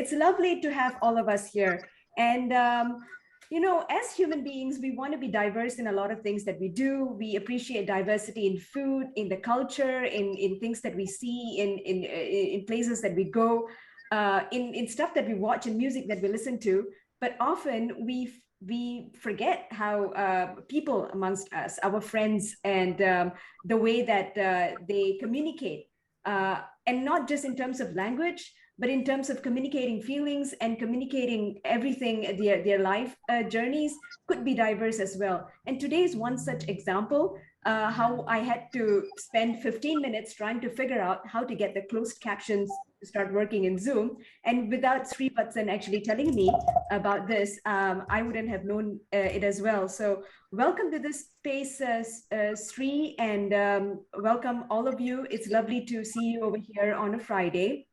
It's lovely to have all of us here. And, as human beings, we want to be diverse in a lot of things that we do. We appreciate diversity in food, in the culture, in things that we see, in places that we go, in stuff that we watch and music that we listen to. But often we forget how people amongst us, our friends, and the way that they communicate, and not just in terms of language, but in terms of communicating feelings and communicating everything, their life journeys could be diverse as well. And today is one such example, how I had to spend 15 minutes trying to figure out how to get the closed captions to start working in Zoom. And without Sri Vatsan actually telling me about this, I wouldn't have known it as well. So welcome to this space, Sri, and welcome all of you. It's lovely to see you over here on a Friday.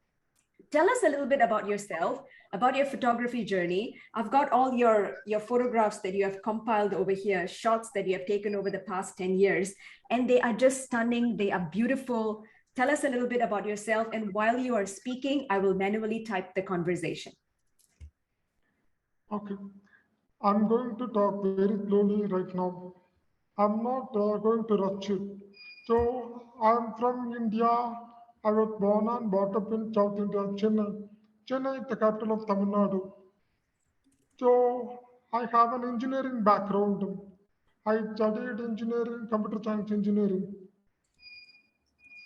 Tell us a little bit about yourself, about your photography journey. I've got all your photographs that you have compiled over here, shots that you have taken over the past 10 years, and they are just stunning. They are beautiful. Tell us a little bit about yourself, and while you are speaking, I will manually type the conversation. Okay, I'm going to talk very slowly right now. I'm not going to rush it. So, I'm from India. I was born and brought up in South India, Chennai. Chennai is the capital of Tamil Nadu. So, I have an engineering background. I studied engineering, computer science engineering.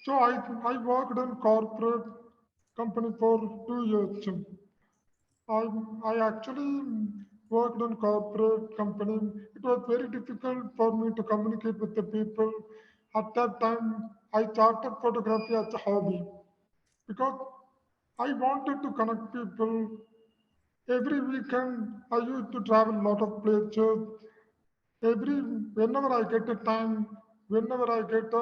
So, I worked in corporate company for 2 years. I, I actually worked in corporate company. It was very difficult for me to communicate with the people. At that time, I started photography as a hobby because I wanted to connect people. Every weekend, I used to travel a lot of places. Whenever I get a time, whenever I get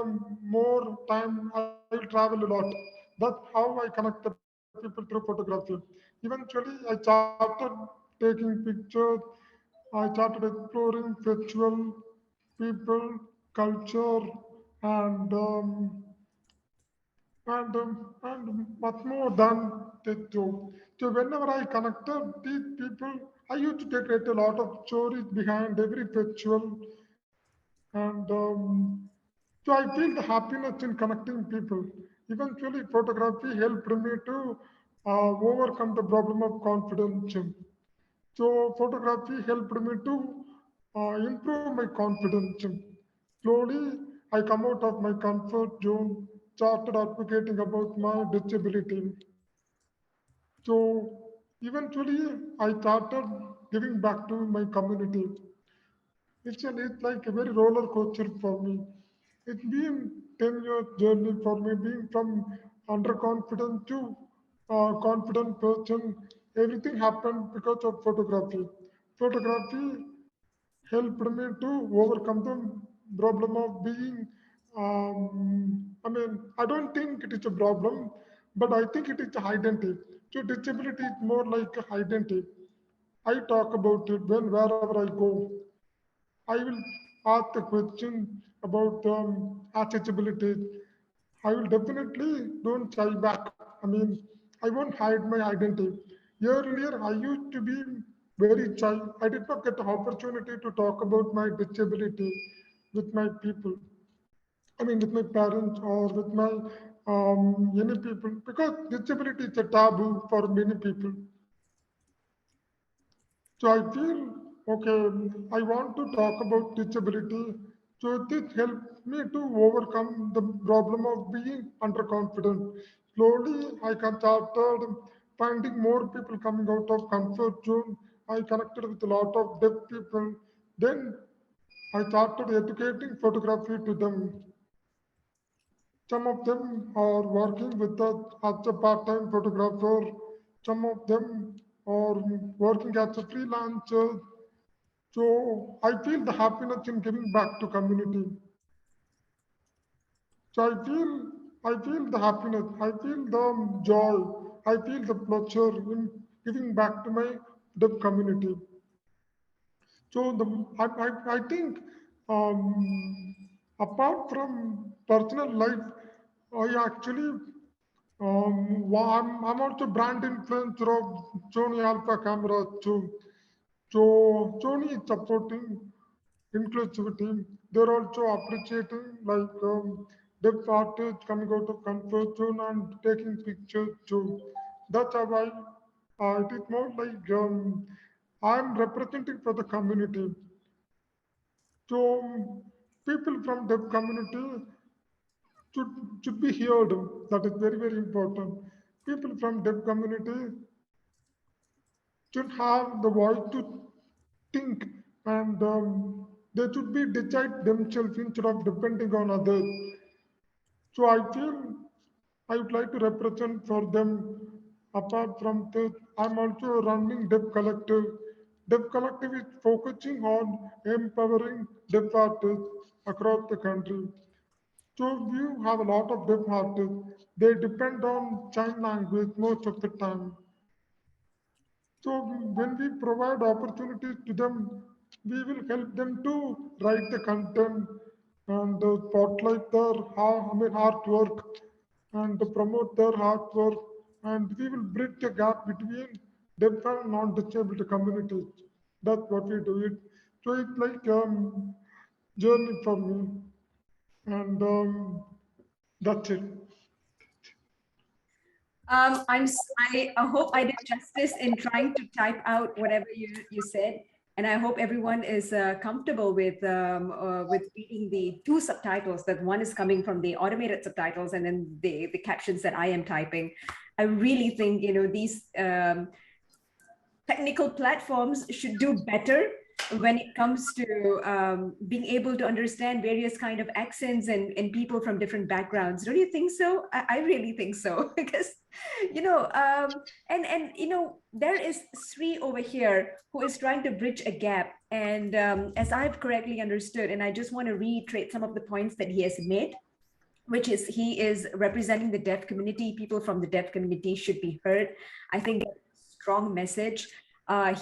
more time, I'll travel a lot. That's how I connect the people through photography. Eventually, I started taking pictures. I started exploring virtual people, culture, and and much more than the two. So whenever I connected these people, I used to create a lot of stories behind every ritual, and so I feel the happiness in connecting people. Eventually, photography helped me to overcome the problem of confidence. So photography helped me to improve my confidence. Slowly, I come out of my comfort zone, started advocating about my disability. So eventually, I started giving back to my community. It's like a very roller coaster for me. It's been 10 years journey for me, being from underconfident to confident person. Everything happened because of photography. Photography helped me to overcome the problem of being. I don't think it is a problem, but I think it is a identity. So disability is more like a identity. I talk about it when wherever I go. I will ask the question about accessibility. I will definitely don't shy back. I won't hide my identity. Earlier, I used to be very shy. I did not get the opportunity to talk about my disability with my people. With my parents or with my any people, because disability is a taboo for many people. So I feel okay. I want to talk about disability. So this helps me to overcome the problem of being underconfident. Slowly, I started finding more people coming out of comfort zone. I connected with a lot of deaf people. Then I started educating photography to them. Some of them are working with us as a part-time photographer. Some of them are working as a freelancer. So I feel the happiness in giving back to community. So I feel the happiness. I feel the joy. I feel the pleasure in giving back to my deaf community. So I think apart from personal life, I actually I'm also brand influencer of Sony Alpha camera too. So Sony is supporting inclusivity. They're also appreciating like deaf artists coming out of comfort zone and taking pictures too. That's how it is more like I'm representing for the community. So people from deaf community should, should be heard. That is very, very important. People from deaf community should have the voice to think and they should be decide themselves instead of depending on others. So I feel I would like to represent for them. Apart from this, I'm also running Dev Collective. Dev Collective is focusing on empowering deaf artists across the country. So you have a lot of deaf artists. They depend on sign language most of the time. So when we provide opportunities to them, we will help them to write the content and spotlight their artwork and promote their artwork, and we will bridge the gap between deaf and non-disabled communities. That's what we do it. So it's like journey for me, and that's it. I hope I did justice in trying to type out whatever you said, and I hope everyone is comfortable with reading the two subtitles. That one is coming from the automated subtitles, and then the captions that I am typing. I really think these technical platforms should do better when it comes to being able to understand various kind of accents and people from different backgrounds. Don't you think so? I really think so because there is Sri over here who is trying to bridge a gap, and as I've correctly understood, and I just want to reiterate some of the points that he has made, which is he is representing the deaf community. People from the deaf community should be heard. I think that's a strong message.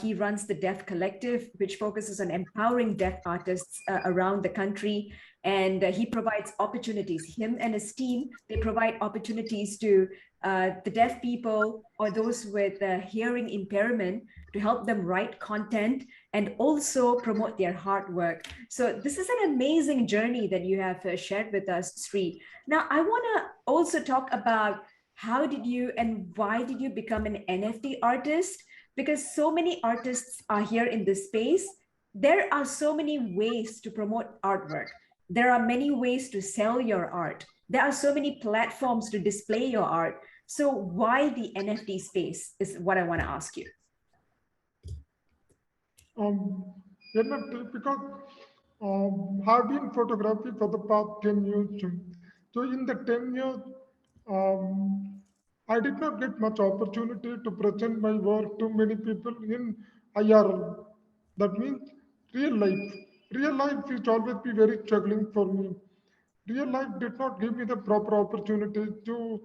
He runs the Deaf Collective, which focuses on empowering deaf artists around the country. And he provides opportunities. Him and his team, they provide opportunities to the deaf people or those with hearing impairment to help them write content and also promote their hard work. So this is an amazing journey that you have shared with us, Sri. Now, I want to also talk about how did you and why did you become an NFT artist? Because so many artists are here in this space. There are so many ways to promote artwork. There are many ways to sell your art. There are so many platforms to display your art. So why the NFT space is what I want to ask you. NFT because I've been photography for the past 10 years. So in the 10 years, um, I did not get much opportunity to present my work to many people in IRL. That means real life. Real life is always be very struggling for me. Real life did not give me the proper opportunity to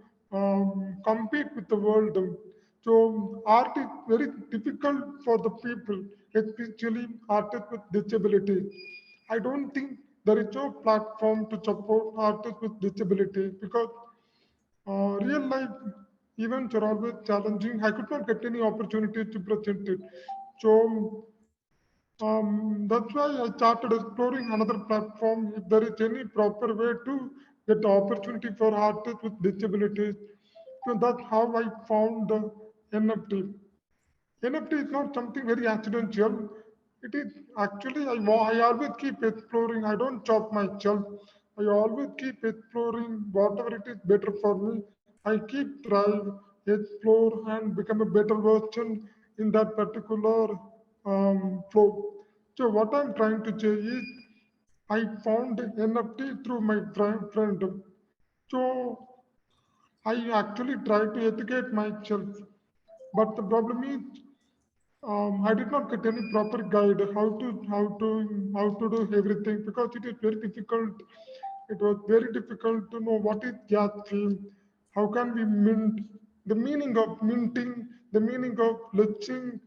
compete with the world. So art is very difficult for the people, especially artists with disabilities. I don't think there is no platform to support artists with disabilities because real life events are always challenging. I could not get any opportunity to present it. So that's why I started exploring another platform. If there is any proper way to get the opportunity for artists with disabilities, so that's how I found the NFT. NFT is not something very accidental. It is actually, I always keep exploring. I don't chop myself. I always keep exploring whatever it is better for me. I keep trying, explore, and become a better version in that particular flow. So what I'm trying to say is, I found NFT through my friend. So I actually try to educate myself. But the problem is I did not get any proper guide how to do everything because it is very difficult. It was very difficult to know what is gas stream, how can we mint, the meaning of minting, the meaning of glitching.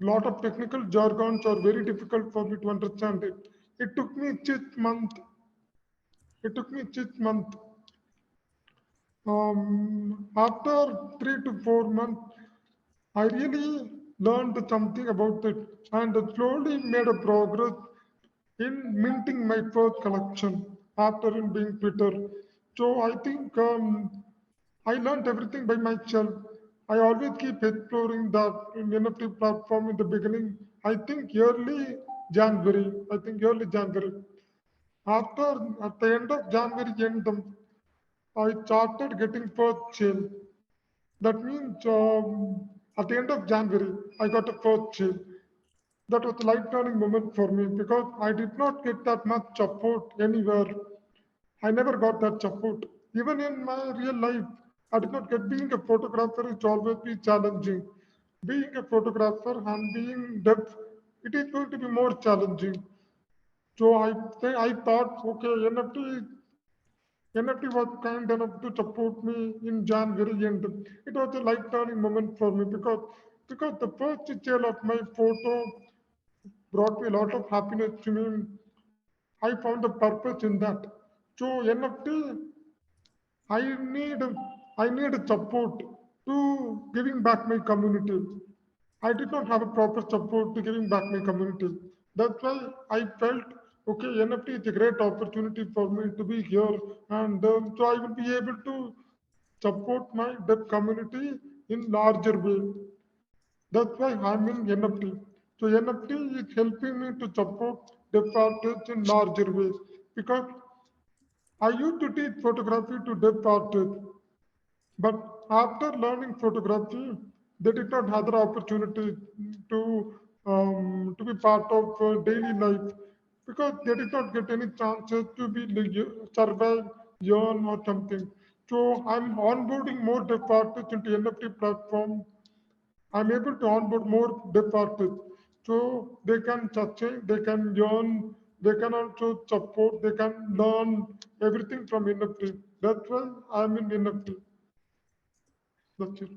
Lot of technical jargons are very difficult for me to understand it. It took me 6 months. It took me 6 months After 3 to 4 months, I really learned something about it and slowly made a progress in minting my first collection after in being Twitter. So I think I learned everything by myself. I always keep exploring the NFT platform in the beginning. I think early January. I think early January. After at the end of January end, I started getting first sale. That means at the end of January, I got a first sale. That was a life turning moment for me because I did not get that much support anywhere. I never got that support. Even in my real life, I did not get being a photographer is always be challenging. Being a photographer and being deaf, it is going to be more challenging. So I thought, okay, NFT was kind enough to support me in January, and it was a life turning moment for me because the first sale of my photo brought me a lot of happiness to me. I found the purpose in that. So NFT, I need I need support to giving back my community. I did not have a proper support to giving back my community. That's why I felt okay. NFT is a great opportunity for me to be here, and so I will be able to support my deaf community in larger way. That's why I'm in NFT. So NFT is helping me to support deaf artists in larger ways because I used to teach photography to deaf artists, but after learning photography, they did not have the opportunity to be part of daily life because they did not get any chances to be survive, earn or something. So I'm onboarding more deaf artists into NFT platform. I'm able to onboard more deaf artists. So they can sustain, they can earn, they can also support, they can learn everything from NFT. That's why I'm in NFT. That's it.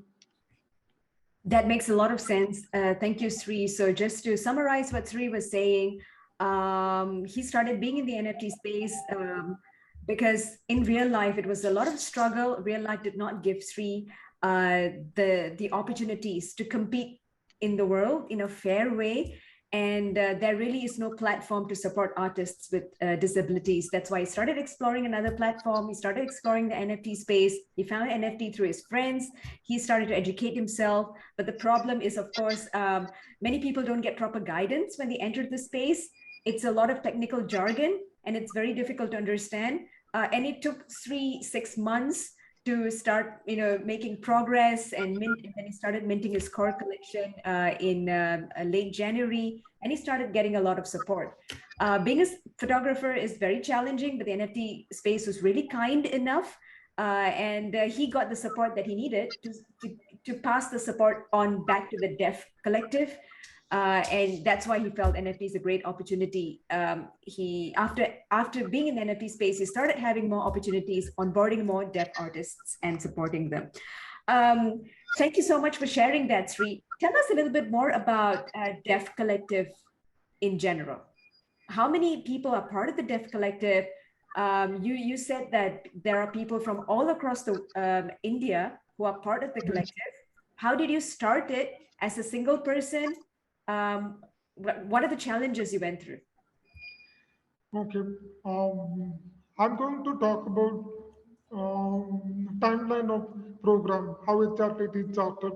That makes a lot of sense. Thank you, Sri. So just to summarize what Sri was saying, he started being in the NFT space because in real life it was a lot of struggle. Real life did not give Sri the opportunities to compete in the world in a fair way, and there really is no platform to support artists with disabilities. That's why he started exploring another platform. He started exploring the NFT space. He found NFT through his friends. He started to educate himself, but the problem is, of course, many people don't get proper guidance when they enter the space. It's a lot of technical jargon and it's very difficult to understand. And it took 6 months to start, making progress, and then he started minting his core collection in late January, and he started getting a lot of support. Being a photographer is very challenging, but the NFT space was really kind enough, and he got the support that he needed to pass the support on back to the deaf collective. And that's why he felt NFT is a great opportunity. He after being in the NFT space, he started having more opportunities, onboarding more deaf artists and supporting them. Um, Thank you so much for sharing that, Sri. Tell us a little bit more about Deaf Collective in general. How many people are part of the Deaf Collective? You said that there are people from all across the India who are part of the collective. How did you start it as a single person? Um, what are the challenges you went through? Okay. Um, I'm going to talk about timeline of program, how exactly it is started.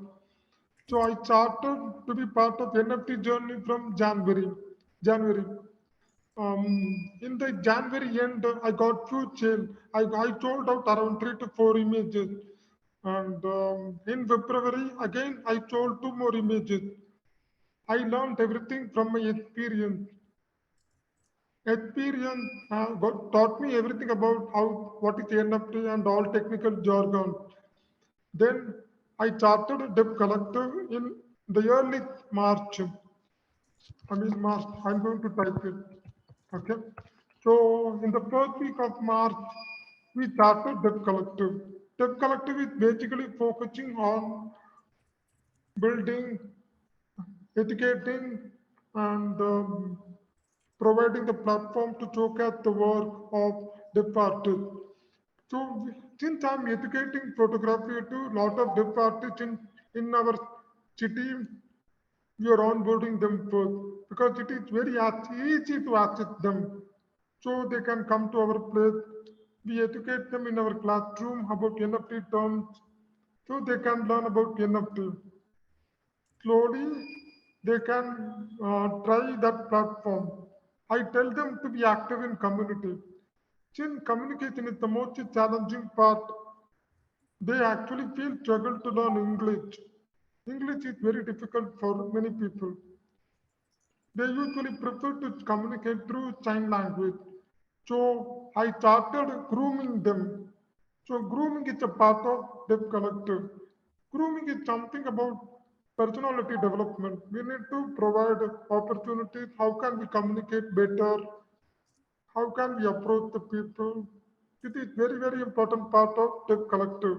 So I started to be part of NFT journey from January. January. In the January end, I got few sale. I sold out around 3 to 4 images. And in February, again, I sold 2 more images. I learned everything from my experience. Experience taught me everything about how what is NFT and all technical jargon. Then I started a dev collective in the early March. I mean March. I'm going to type it. Okay. So in the first week of March, we started dev collective. Dev collective is basically focusing on building, educating, and providing the platform to showcase the work of the artists. So since I'm educating photography to a lot of deaf artists in our city, we are onboarding them first because it is very easy to access them. So they can come to our place. We educate them in our classroom about NFT terms so they can learn about NFT. Slowly, they can try that platform. I tell them to be active in community. Since communication is the most challenging part, they actually feel struggle to learn English. English is very difficult for many people. They usually prefer to communicate through sign language. So I started grooming them. So grooming is a part of Deaf Collective. Grooming is something about personality development. We need to provide opportunities. How can we communicate better? How can we approach the people? It is very, very important part of Deaf Collective.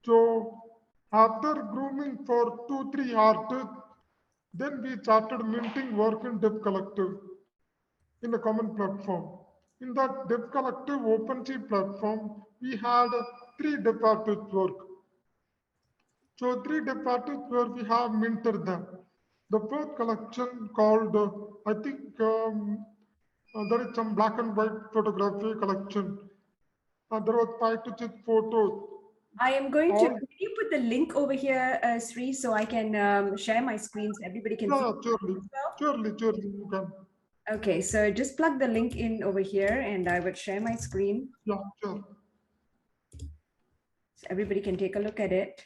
So after grooming for 2, 3 artists, then we started minting work in Dev Collective in a common platform. In that Dev Collective OpenSea platform, we had 3 dev artists work. So 3 dev artists where we have minted them. The first collection called, I think there is some black and white photography collection. There was 5 to 6 photos. I am going to, All, can you put the link over here, Sri, so I can share my screen so everybody can see yeah, it surely, as well? surely, you can. Okay, so just plug the link in over here and I would share my screen Yeah, sure. so everybody can take a look at it.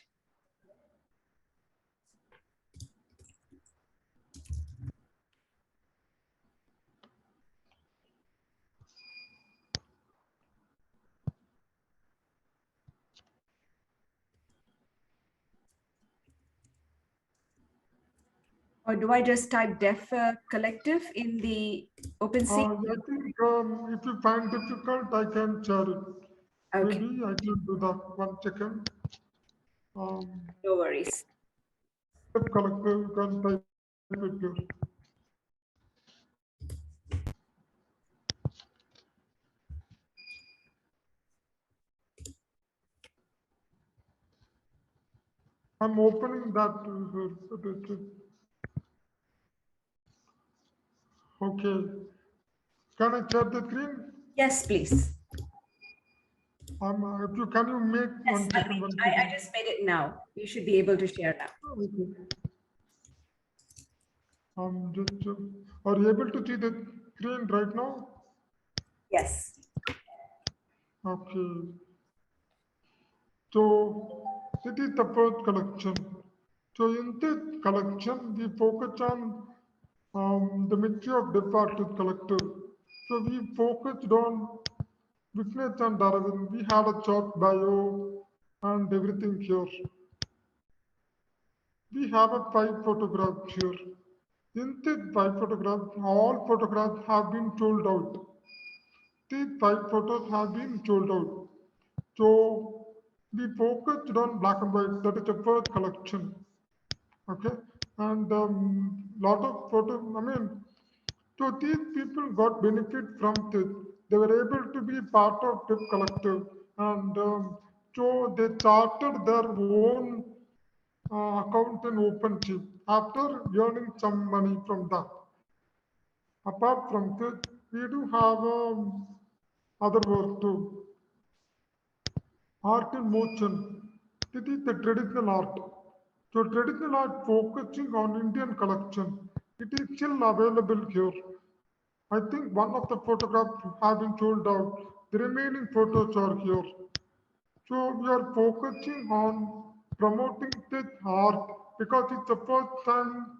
Or do I just type Deaf Collective in the OpenSea? I think if you find difficult, I can share it. Okay, Maybe I can do that. 1 second. no worries. Collective, you can type it here. I'm opening that. Okay. Can I share the screen? Yes, please. If you can you make Yes, 1 second, one I second. just made it now. You should be able to share now. Okay. Just are you able to see the screen right now? Yes. Okay. So it is the first collection. So in this collection, we focus on the mystery of Deaf Artist Collective. So we focused on Witness and Darwin. We had a short bio and everything here. We have a 5 photographs here. In these 5 photographs, all photographs have been sold out. These 5 photos have been sold out. So we focused on black and white. That is the first collection. Okay, and lot of photos. I mean, so these people got benefit from this. They were able to be part of this collective, and so they started their own account in OpenSea after earning some money from that. Apart from this, we do have other work too. Art in motion. It is the traditional art. So traditional art focusing on Indian collection. It is still available here. I think one of the photographs have been sold out. The remaining photos are here. So we are focusing on promoting this art because it's the first time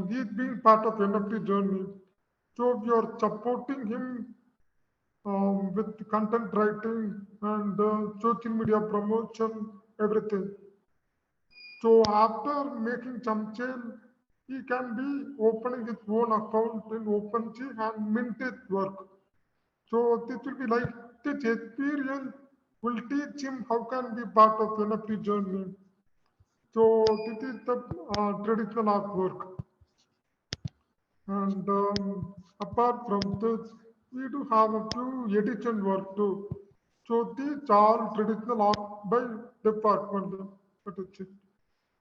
he's being part of NFT journey. So we are supporting him with content writing and social media promotion, everything. So after making some sale, he can be opening his own account in OpenSea and mint his work. So this will be like this experience will teach him how can be part of NFT journey. So this is the traditional artwork. And apart from this, we do have a few edition work too. So these are traditional art by department. That is it.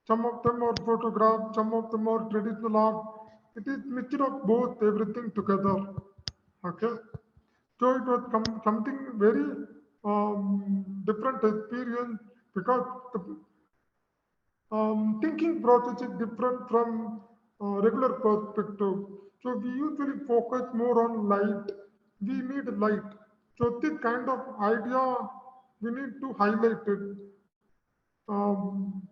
Some of them are photographed, some of them are traditional art. It is mixture of both, everything together. Okay. So it was something very different experience because the thinking process is different from regular perspective. So we usually focus more on light. We need light. So this kind of idea we need to highlight it. Um,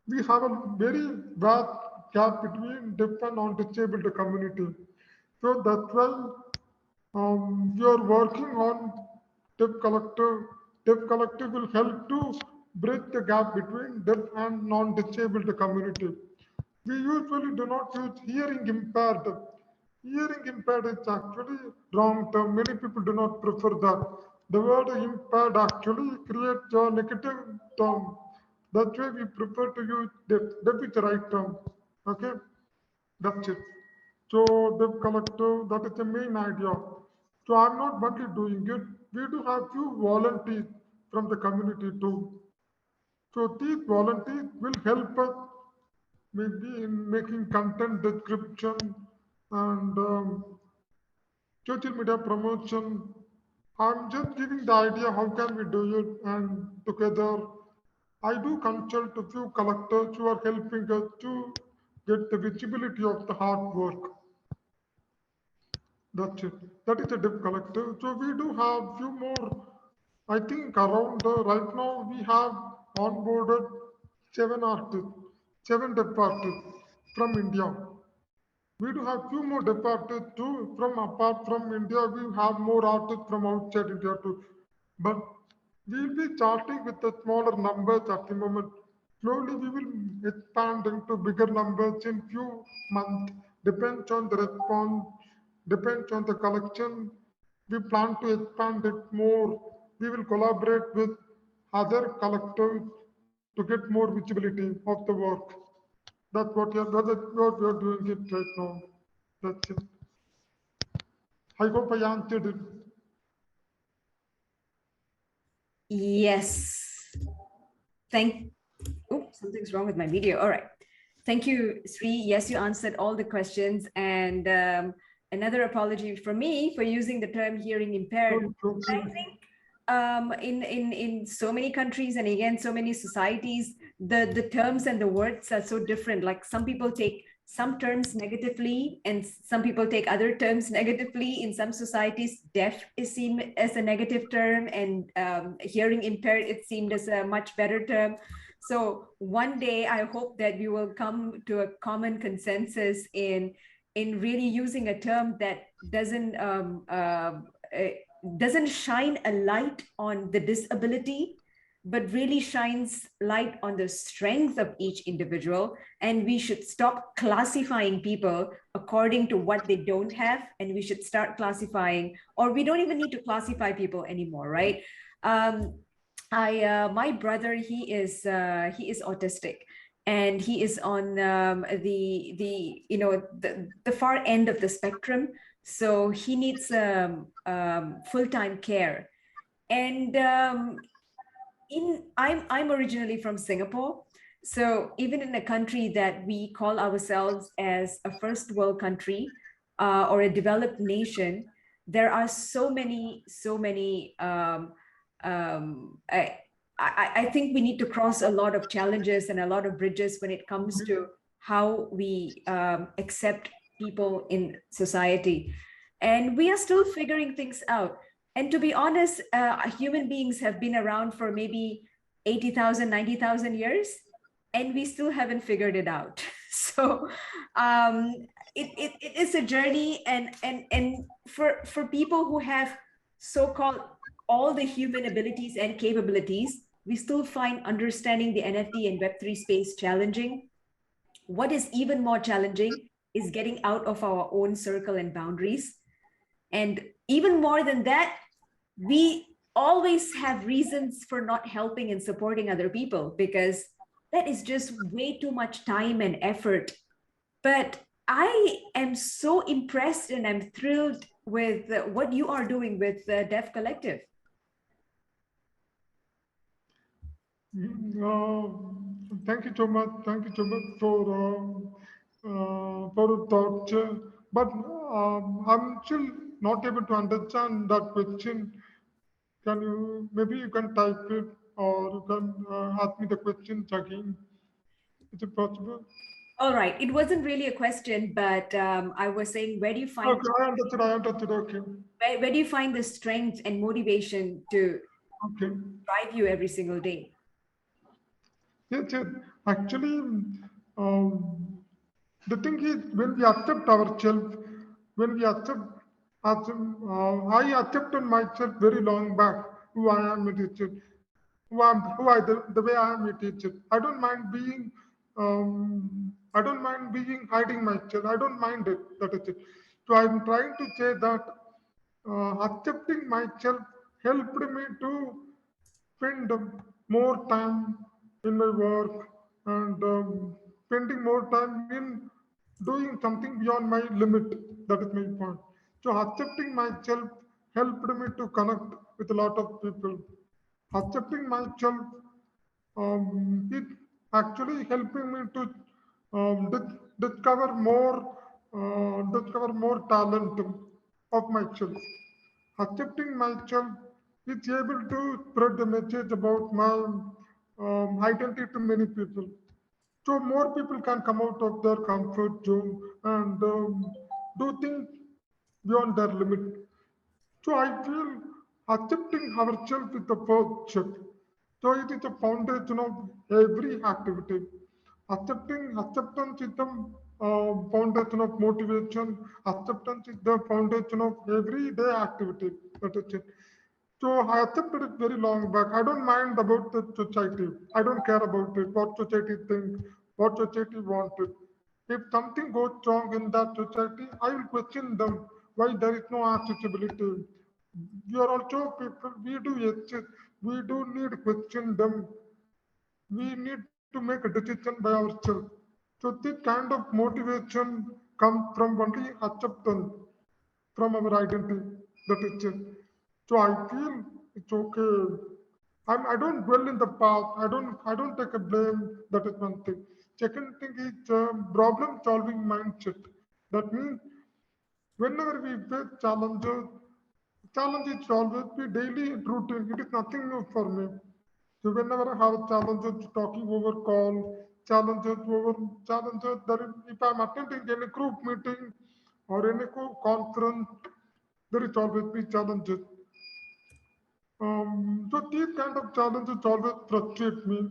we have a very vast gap between deaf and non-disabled community. So that's why we are working on Deaf Collective. Deaf Collective will help to bridge the gap between deaf and non-disabled community. We usually do not use hearing impaired. Hearing impaired is actually wrong term. Many people do not prefer that. The word impaired actually creates a negative term. That's why we prefer to use deaf. Deaf is the right term. Okay, that's it. So the collective, that is the main idea. So I'm not only doing it. We do have few volunteers from the community too. So these volunteers will help us maybe in making content description and social media promotion. I'm just giving the idea how can we do it and together. I do consult a few collectors who are helping us to get the visibility of the hard work. That's it. That is a dev collective. So we do have few more. I think around right now we have onboarded 7 artists, 7 dev artists from India. We do have few more dev artists too. From apart from India, we have more artists from outside India too. But we'll be starting with the smaller numbers at the moment. Slowly we will expand into bigger numbers in few months. Depends on the response, depends on the collection. We plan to expand it more. We will collaborate with other collectors to get more visibility of the work. That's what we are doing it right now. That's it. I hope I answered it. Yes. Oh, something's wrong with my video. All right. Thank you, Sri. Yes, you answered all the questions. And another apology for me for using the term hearing impaired. I think in so many countries and again so many societies, the terms and the words are so different. Like some people take some terms negatively and some people take other terms negatively. In some societies, deaf is seen as a negative term and hearing impaired it's seen as a much better term. So one day I hope that we will come to a common consensus in really using a term that doesn't shine a light on the disability, but really shines light on the strength of each individual. And we should stop classifying people according to what they don't have, and we should start classifying, or we don't even need to classify people anymore, right? My brother, he is autistic, and he is on the far end of the spectrum, so he needs full-time care. And I'm originally from Singapore, so even in a country that we call ourselves as a first world country or a developed nation, there are so many I think we need to cross a lot of challenges and a lot of bridges when it comes to how we accept people in society. And we are still figuring things out. And to be honest, human beings have been around for maybe 80,000, 90,000 years, and we still haven't figured it out. So it is a journey, and for people who have so-called all the human abilities and capabilities, we still find understanding the NFT and Web3 space challenging. What is even more challenging is getting out of our own circle and boundaries. And even more than that, we always have reasons for not helping and supporting other people because that is just way too much time and effort. But I am so impressed and I'm thrilled with what you are doing with the Deaf Collective. Thank you so much. Thank you so much for the thoughts. But I'm still not able to understand that question. Can you maybe you can type it or you can ask me the questions again? Is it possible? All right. It wasn't really a question, but I was saying, Okay, I understood. I understood. Okay, where do you find the strength and motivation to okay. drive you every single day? Yes, yes. Actually, um, the thing is, when we accept ourselves, when we I accepted myself very long back who I am a teacher, the way I am a teacher. I don't mind being hiding myself. I don't mind it. That is it. So I'm trying to say that accepting myself helped me to spend more time in my work and spending more time in doing something beyond my limit. That is my point. So accepting myself helped me to connect with a lot of people. Accepting myself it actually helping me to discover more talent of myself. Accepting myself is able to spread the message about my identity to many people. So more people can come out of their comfort zone and do things beyond their limit. So I feel accepting ourselves is the first step. So it is the foundation of every activity. Acceptance is the foundation of motivation. Acceptance is the foundation of everyday activity. That is it. So I accepted it very long back. I don't mind about the society. I don't care about it, what society thinks, what society wanted. If something goes wrong in that society, I will question them why there is no accessibility. We are also people, we do exist. We do need question them. We need to make a decision by ourselves. So this kind of motivation comes from only acceptance from our identity. That is it. So I feel it's okay. I don't dwell in the past. I don't take a blame. That is one thing. Second thing is problem solving mindset. That means whenever we face challenges, challenges always be daily routine. It is nothing new for me. So whenever I have challenges talking over call, challenges that if I'm attending any group meeting or any conference, there is always be challenges. So these kind of challenges always frustrate me.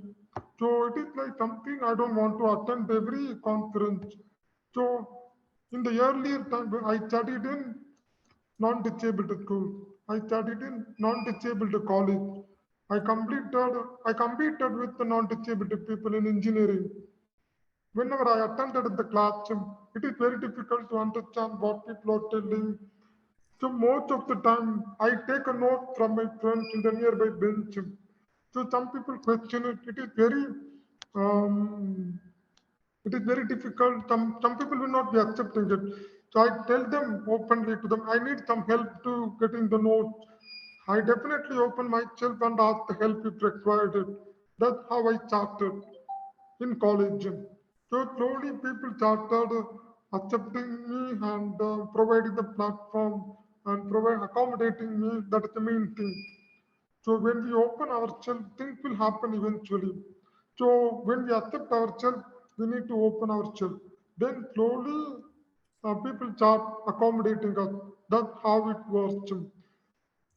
So it is like something I don't want to attend every conference. So in the earlier time, I studied in non-disabled school. I studied in non-disabled college. I competed with the non-disabled people in engineering. Whenever I attended the classroom, it is very difficult to understand what people are telling. So most of the time, I take a note from my friends in the nearby bench. So some people question it. Um, it is very difficult. Some people will not be accepting it. So I tell them openly to them, I need some help to getting the notes. I definitely open myself and ask the help if required. It. That's how I started in college. So slowly people started accepting me and providing the platform and provide accommodating me. That is the main thing. So when we open ourselves, things will happen eventually. So when we accept ourselves, we need to open ourselves. Then slowly people start accommodating us. That's how it works.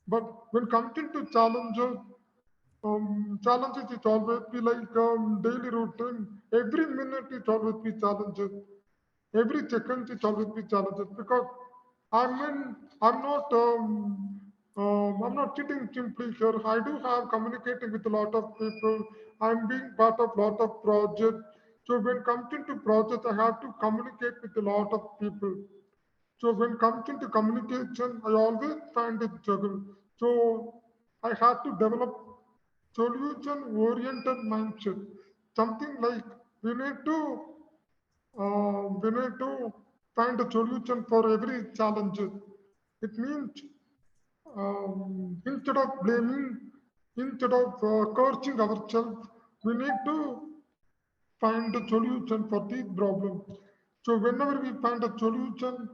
But when comes into challenges it always be like daily routine. Every minute it always be challenges. Every second it always be challenges because I'm in, I'm not I'm not sitting simply here. I do have communicating with a lot of people. I'm being part of lot of projects. So when comes into projects, I have to communicate with a lot of people. So when comes into communication, I always find it struggle. So I had to develop solution-oriented mindset. Something like we need to we need to find a solution for every challenge. It means instead of blaming, instead of cursing ourselves, We need to find a solution for these problems. So whenever we find a solution,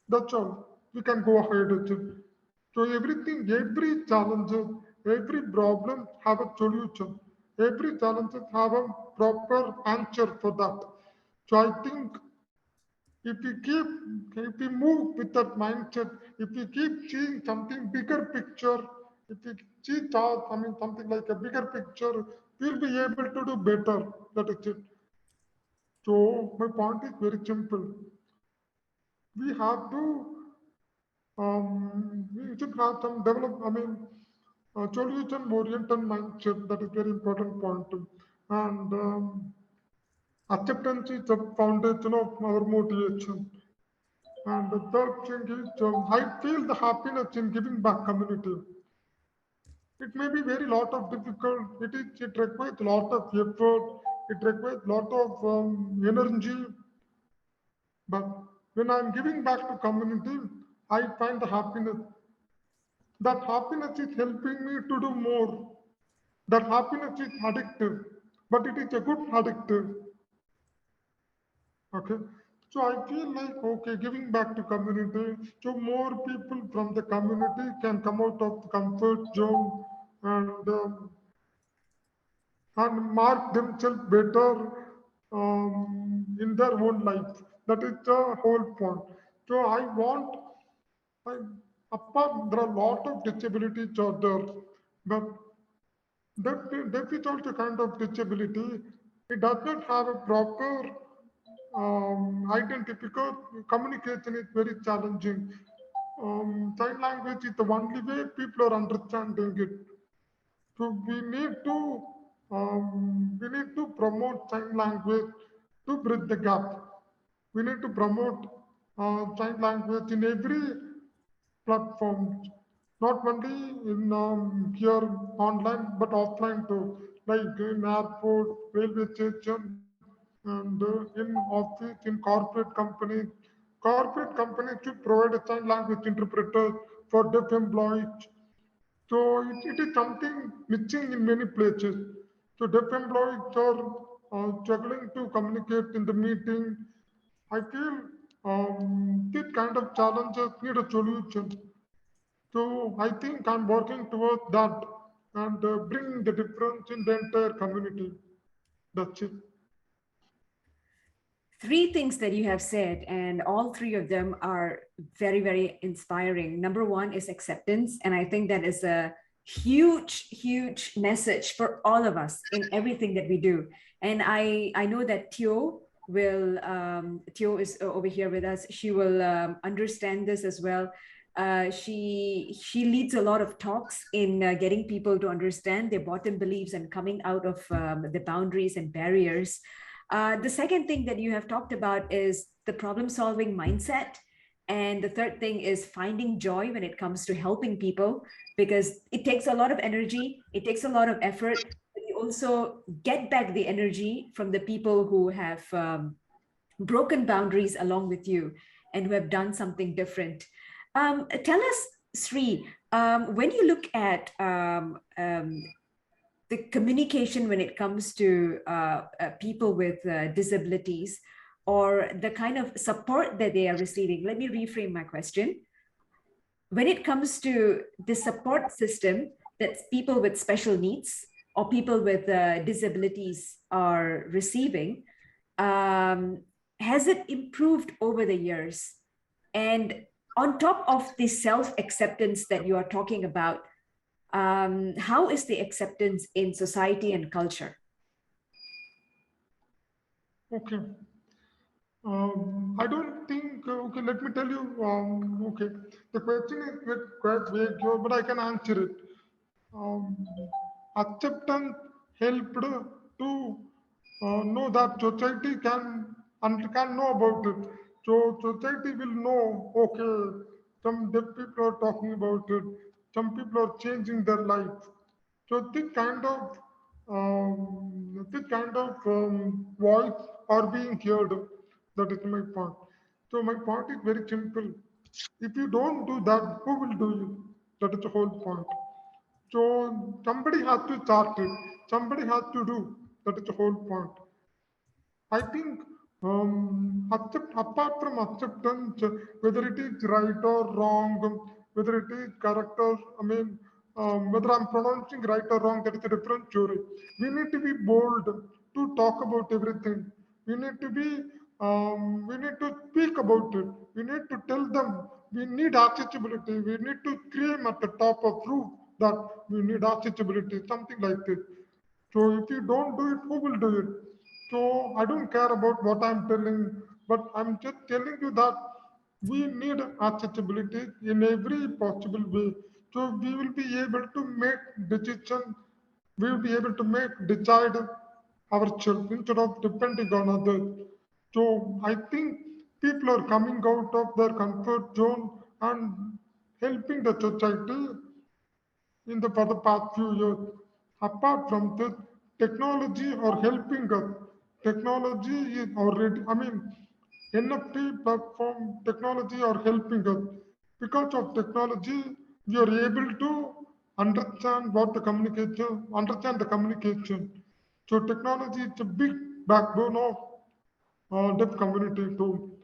that's all. We can go ahead with it. So everything, every challenge, every problem have a solution. Every challenge have a proper answer for that. So I think if we keep, if we move with that mindset, if we keep seeing something bigger picture, if we see thought, I mean something like a bigger picture, we'll be able to do better. That is it. So my point is very simple. We have to we should have some develop. I mean, solution oriented mindset. That is very important point. And acceptance is the foundation of our motivation. And the third thing is, I feel the happiness in giving back community. It may be very lot of difficult. It requires lot of effort. It requires lot of energy. But when I'm giving back to community, I find the happiness. That happiness is helping me to do more. That happiness is addictive, but it is a good addictive. Okay. So I feel like okay, giving back to community, so more people from the community can come out of the comfort zone and mark themselves better in their own life. That is the whole point. So I want, I, apart, there are a lot of disabilities out there, but deaf is also kind of disability. It does not have a proper identity because communication is very challenging. Sign language is the only way people are understanding it. So we need to promote sign language to bridge the gap. We need to promote sign language in every platform, not only in here online but offline too, like in airport, railway station, and in office, in corporate companies. Corporate companies should provide a sign language interpreter for deaf employees. So it is something missing in many places. So deaf employees are struggling to communicate in the meeting. I feel this kind of challenges need a solution. So I think I'm working towards that and bring the difference in the entire community. That's it. Three things that you have said, and all three of them are very, very inspiring. Number one is acceptance. And I think that is a huge, huge message for all of us in everything that we do. And I know that Teo is over here with us. She will understand this as well. She leads a lot of talks in getting people to understand their bottom beliefs and coming out of the boundaries and barriers. The second thing that you have talked about is the problem solving mindset. And the third thing is finding joy when it comes to helping people, because it takes a lot of energy, it takes a lot of effort. But you also get back the energy from the people who have broken boundaries along with you and who have done something different. Tell us, Sri, when you look at the communication when it comes to people with disabilities, or the kind of support that they are receiving. Let me reframe my question. When it comes to the support system that people with special needs or people with disabilities are receiving, has it improved over the years? And on top of the self-acceptance that you are talking about, how is the acceptance in society and culture? Okay. I don't think, okay, let me tell you, okay, the question is quite vague here, but I can answer it. Um, Acceptance helped to know that society can and can know about it. So society will know, okay, some deaf people are talking about it, some people are changing their life. So this kind of voice are being heard. That is my point. So my point is very simple. If you don't do that, who will do it? That is the whole point. So somebody has to start it. Somebody has to do. That is the whole point. I think apart from acceptance, whether it is right or wrong, whether it is correct or, I mean, whether I'm pronouncing right or wrong, that is a different story. We need to be bold to talk about everything. We need to be, we need to speak about it. We need to tell them we need accessibility. We need to scream at the top of roof that we need accessibility, something like this. So if you don't do it, who will do it? So I don't care about what I'm telling, but I'm just telling you that we need accessibility in every possible way. So we will be able to make decisions, we will be able to decide ourselves instead of depending on others. So I think people are coming out of their comfort zone and helping the society for the past few years. Apart from this, technology are helping us. Technology is already, I mean, NFT platform technology are helping us. Because of technology, we are able to understand the communication. So technology is a big backbone of deaf community too.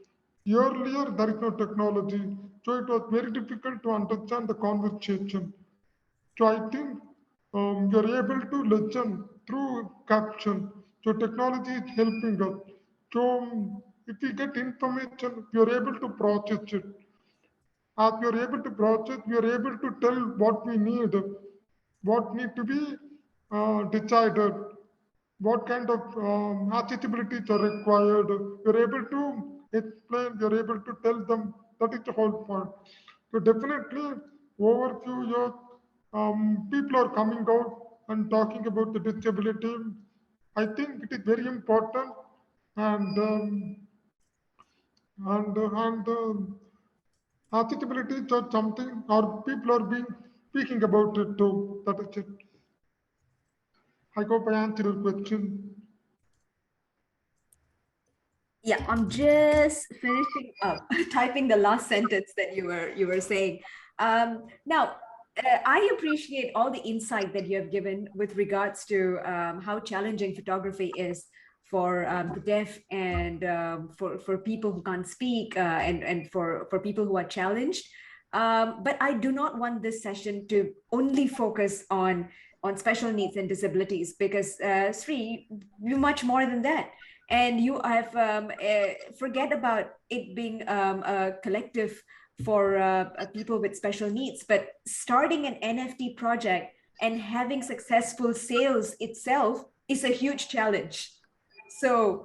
Earlier, there is no technology, so it was very difficult to understand the conversation. So I think you're able to listen through caption. So technology is helping us. So if we get information, you're able to process it. As you're able to process, you're able to tell what we need, what need to be decided, what kind of accessibilities are required. You're able to explain, you're able to tell them. That is the whole point. So definitely, over few years, people are coming out and talking about the disability. I think it is very important, and accessibility is just something, or people are being speaking about it too. That is it. I hope I answered your question. Yeah, I'm just finishing up typing the last sentence that you were saying. Now, I appreciate all the insight that you have given with regards to how challenging photography is for the deaf and for people who can't speak and for people who are challenged. But I do not want this session to only focus on special needs and disabilities because Sri, you're much more than that, and you have forget about it being a collective for people with special needs, but starting an NFT project and having successful sales itself is a huge challenge. So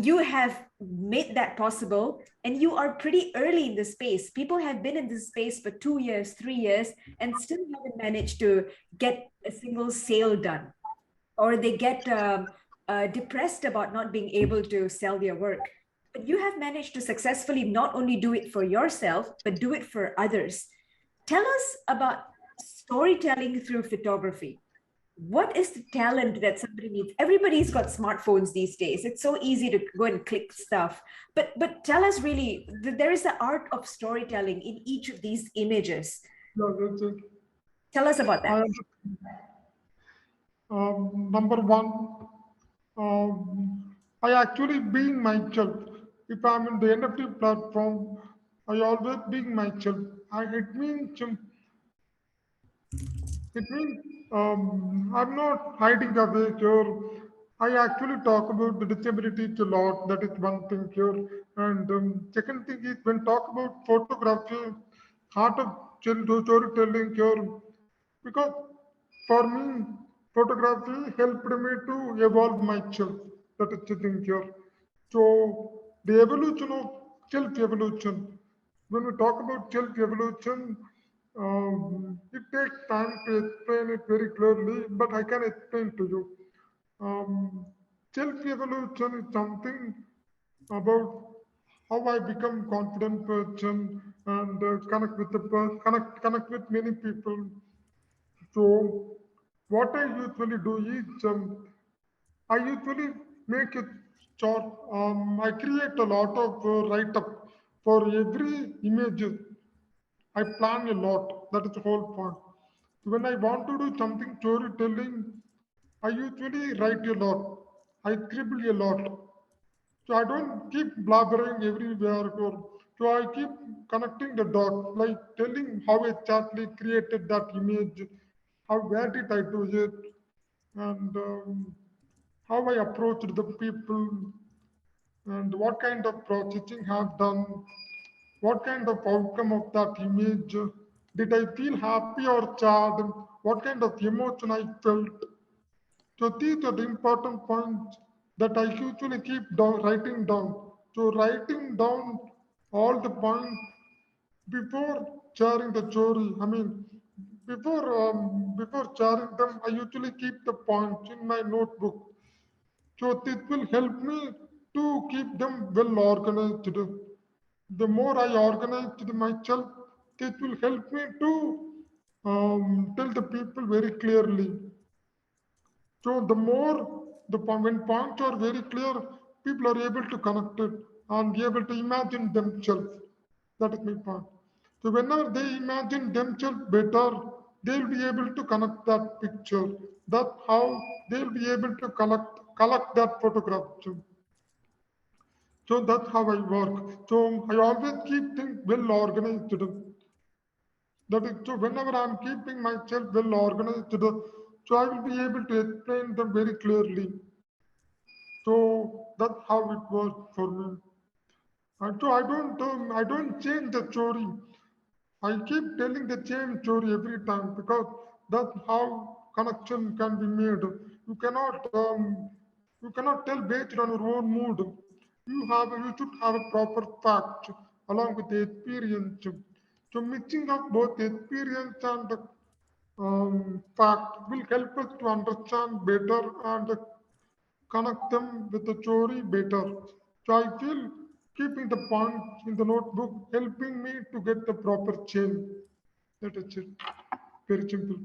you have made that possible, and you are pretty early in the space. People have been in this space for 2 years, 3 years, and still haven't managed to get a single sale done, or they get depressed about not being able to sell their work. But you have managed to successfully not only do it for yourself, but do it for others. Tell us about storytelling through photography. What is the talent that somebody needs? Everybody's got smartphones these days. It's so easy to go and click stuff. But tell us really, there is the art of storytelling in each of these images. Yeah, that's it. Tell us about that. Number one, I actually being myself. If I'm in the NFT platform, I always being myself. It means I'm not hiding away here. I actually talk about the disability a lot. That is one thing here. And second thing is when talk about photography, art of storytelling here, because for me, photography helped me to evolve myself. That is the thing here. So the evolution of self-evolution. When we talk about self-evolution, it takes time to explain it very clearly, but I can explain to you. Um, Self-evolution is something about how I become confident person and connect with the connect with many people. So what I usually do is I usually make it short. I create a lot of write up for every image. I plan a lot. That is the whole point. When I want to do something storytelling, I usually write a lot. I scribble a lot. So I don't keep blabbering everywhere. So I keep connecting the dots, like telling how exactly created that image, how where did I do it, and how I approached the people, and what kind of processing have done, what kind of outcome of that image, did I feel happy or sad, what kind of emotion I felt. So these are the important points that I usually keep writing down. So writing down all the points before sharing the story. I mean, before sharing them, I usually keep the points in my notebook. So this will help me to keep them well organized. The more I organize myself, this will help me to tell the people very clearly. So the more when points are very clear, people are able to connect it and be able to imagine themselves. That is my point. So whenever they imagine themselves better, they'll be able to connect that picture. That's how they'll be able to collect that photograph. So that's how I work. So I always keep things well organized. That is, so whenever I'm keeping myself well organized, so I will be able to explain them very clearly. So that's how it works for me. And so I don't change the story. I keep telling the same story every time because that's how connection can be made. You cannot you cannot tell based on your own mood. You should have a proper fact along with the experience. So mixing up both experience and fact will help us to understand better and connect them with the story better. So I feel keeping the points in the notebook helping me to get the proper chain. That is it. Very simple.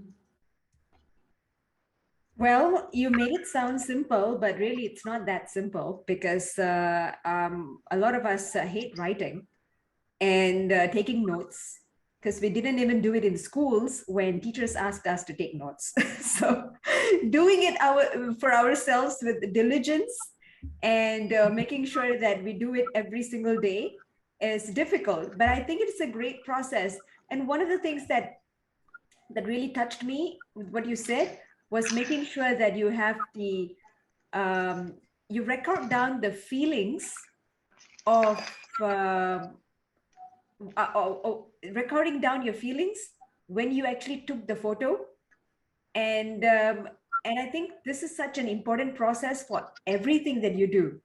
Well, you made it sound simple, but really it's not that simple because a lot of us hate writing and taking notes because we didn't even do it in schools when teachers asked us to take notes. So doing it for ourselves with diligence and making sure that we do it every single day is difficult, but I think it's a great process. And one of the things that really touched me with what you said was making sure that you have you record down the feelings of recording down your feelings when you actually took the photo. And um, and I think this is such an important process for everything that you do.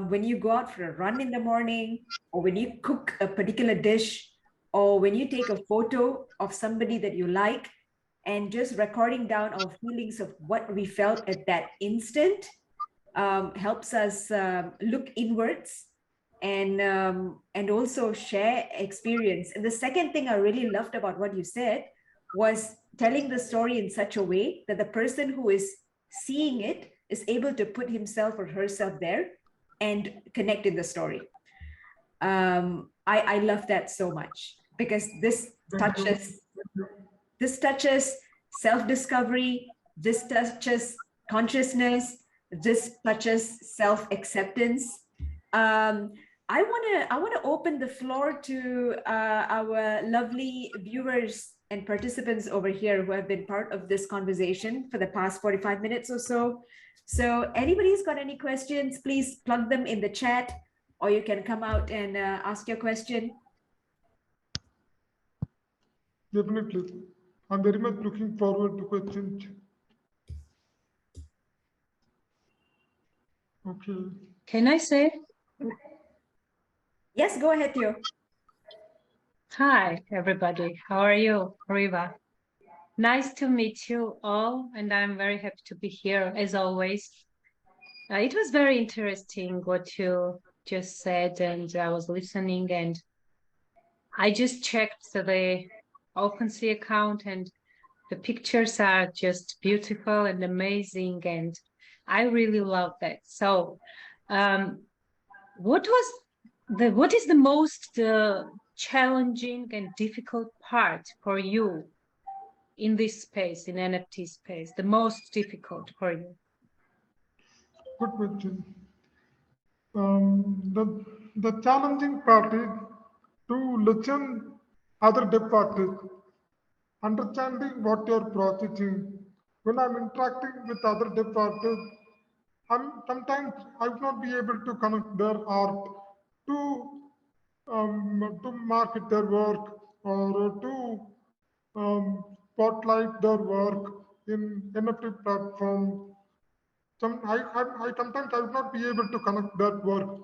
When you go out for a run in the morning, or when you cook a particular dish, or when you take a photo of somebody that you like, and just recording down our feelings of what we felt at that instant helps us look inwards and also share experience. And the second thing I really loved about what you said was telling the story in such a way that the person who is seeing it is able to put himself or herself there and connect in the story. I love that so much because Thank you. touches this touches self-discovery, this touches consciousness, this touches self-acceptance. Um, I wanna open the floor to our lovely viewers and participants over here who have been part of this conversation for the past 45 minutes or so. So anybody's got any questions, please plug them in the chat, or you can come out and ask your question. Definitely. I'm very much looking forward to questions. Okay. Can I say? Yes, go ahead, Theo. Hi, everybody. How are you, Riva? Nice to meet you all, and I'm very happy to be here as always. It was very interesting what you just said, and I was listening, and I just checked the OpenSea account, and the pictures are just beautiful and amazing, and I really love that. So, what is the most challenging and difficult part for you in this space, in NFT space, the most difficult for you? Good question. The challenging part is to listen other dev artists, understanding what you're processing. When I'm interacting with other dev artists, sometimes I will not be able to connect their art to market their work or to spotlight their work in NFT platform. I sometimes I will not be able to connect that work.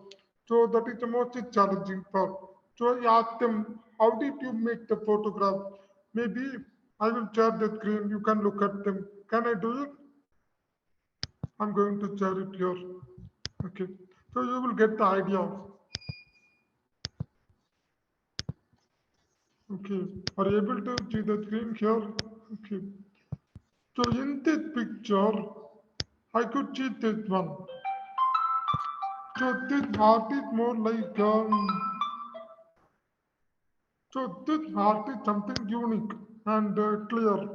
So that is the most challenging part. So I asked them, how did you make the photograph? Maybe I will share the screen. You can look at them. Can I do it? I'm going to share it here. Okay. So you will get the idea. Okay. Are you able to see the screen here? Okay. So in this picture, I could see this one. So this art is more like so this art is something unique and clear.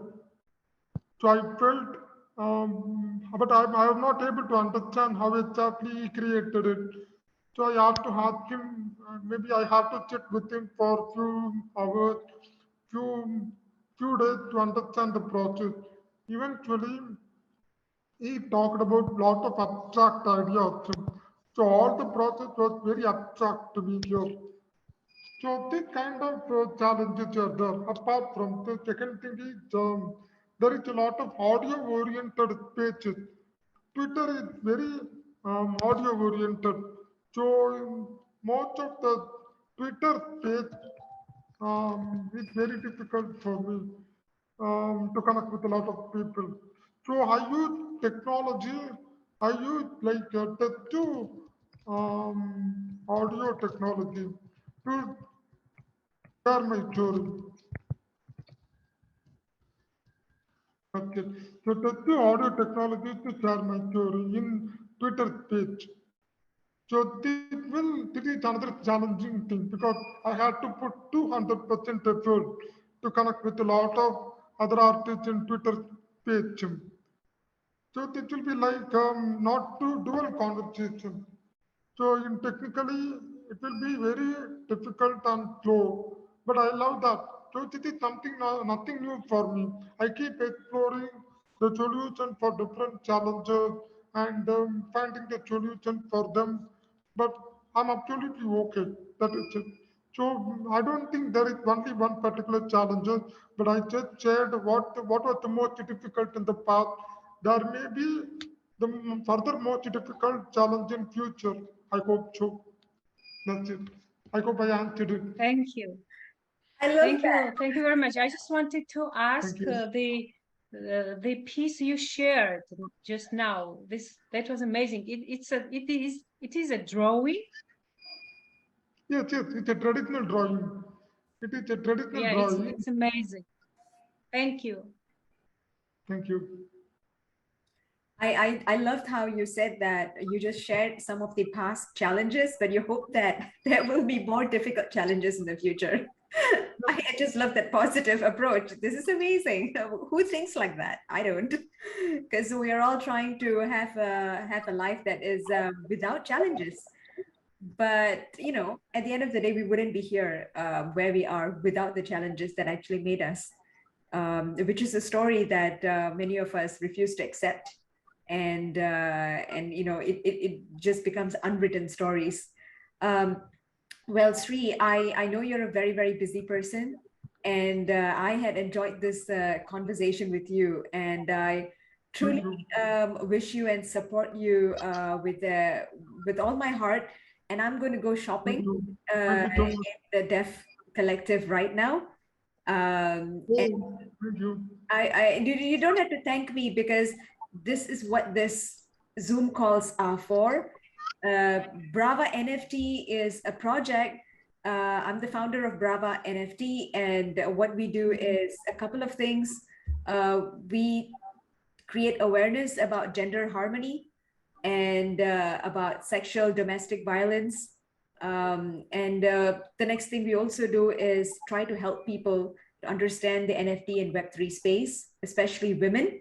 So I felt, but I am not able to understand how exactly he created it. So I have to ask him. Maybe I have to sit with him for few hours, few few days to understand the process. Eventually, he talked about lot of abstract ideas. So all the process was very abstract to me here. So this kind of challenges are there. Apart from the second thing is there is a lot of audio-oriented spaces. Twitter is very audio-oriented. So most of the Twitter space is very difficult for me to connect with a lot of people. So I use technology. I use like the two audio technology to share my story. Okay. So the two audio technology to share my story in Twitter page. So this is another challenging thing because I had to put 200% effort to connect with a lot of other artists in Twitter page. So it will be like not to dual conversation. So in technically, it will be very difficult and slow. But I love that. So it is something nothing new for me. I keep exploring the solution for different challenges and finding the solution for them. But I'm absolutely okay. That is it. So I don't think there is only one particular challenge, but I just shared what was the most difficult in the past. There may be the further most difficult challenge in future. I hope so. That's it. I hope I answered it. Thank you. I love that. Thank you very much. I just wanted to ask Thank you. the piece you shared just now. That was amazing. It is a drawing. Yes, yes, it's a traditional drawing. It is a traditional Yeah, drawing. it's amazing. Thank you. Thank you. I loved how you said that you just shared some of the past challenges, but you hope that there will be more difficult challenges in the future. I just love that positive approach. This is amazing. Who thinks like that? I don't, because we are all trying to have a life that is without challenges. But at the end of the day, we wouldn't be here where we are without the challenges that actually made us, which is a story that many of us refuse to accept, and it just becomes unwritten stories. um, well, Sri, I know you're a very, very busy person, and I had enjoyed this conversation with you, and I Thank truly you. wish you and support you with all my heart. And I'm going to go Thank shopping you. uh, Thank you so in much. the Deaf Collective right now. And Oh, thank you. you don't have to thank me, because this is what this Zoom calls are for. Brava NFT is a project. I'm the founder of Brava NFT, and what we do is a couple of things. We create awareness about gender harmony and about sexual domestic violence. And the next thing we also do is try to help people understand the NFT and Web3 space, especially women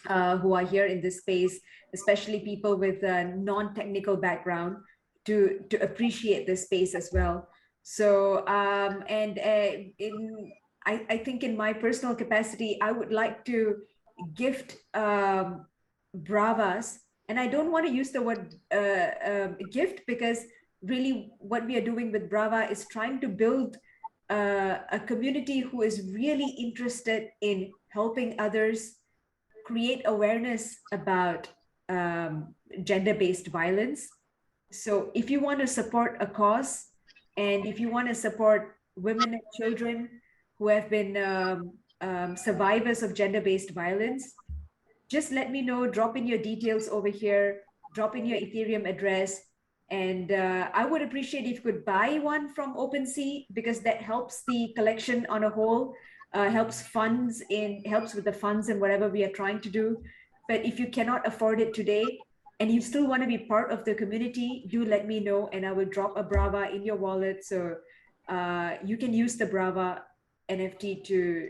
who are here in this space, especially people with a non-technical background, to appreciate this space as well. So I think in my personal capacity, I would like to gift bravas, and I don't want to use the word gift, because really what we are doing with Brava is trying to build a community who is really interested in helping others, create awareness about gender-based violence. So if you want to support a cause, and if you want to support women and children who have been survivors of gender-based violence, just let me know, drop in your details over here, drop in your Ethereum address. And I would appreciate if you could buy one from OpenSea, because that helps the collection on a whole, helps with the funds and whatever we are trying to do. But if you cannot afford it today and you still want to be part of the community, do let me know, and I will drop a Brava in your wallet. So you can use the Brava NFT to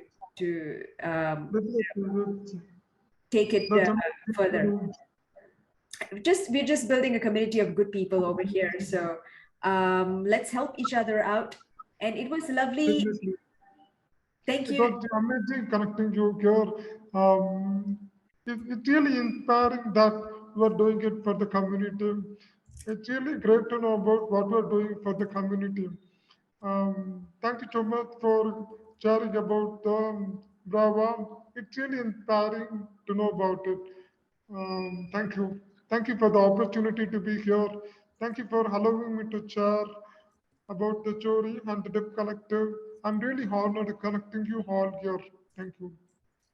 take it further. We're just building a community of good people over here. So let's help each other out. And it was lovely. Thank you. It was amazing connecting you here. It's really inspiring that you are doing it for the community. It's really great to know about what you are doing for the community. Thank you so much for sharing about Brava. It's really inspiring to know about it. Thank you. Thank you for the opportunity to be here. Thank you for allowing me to share about the Chori and the Dip Collective. I'm really honored connecting you all here. Thank you.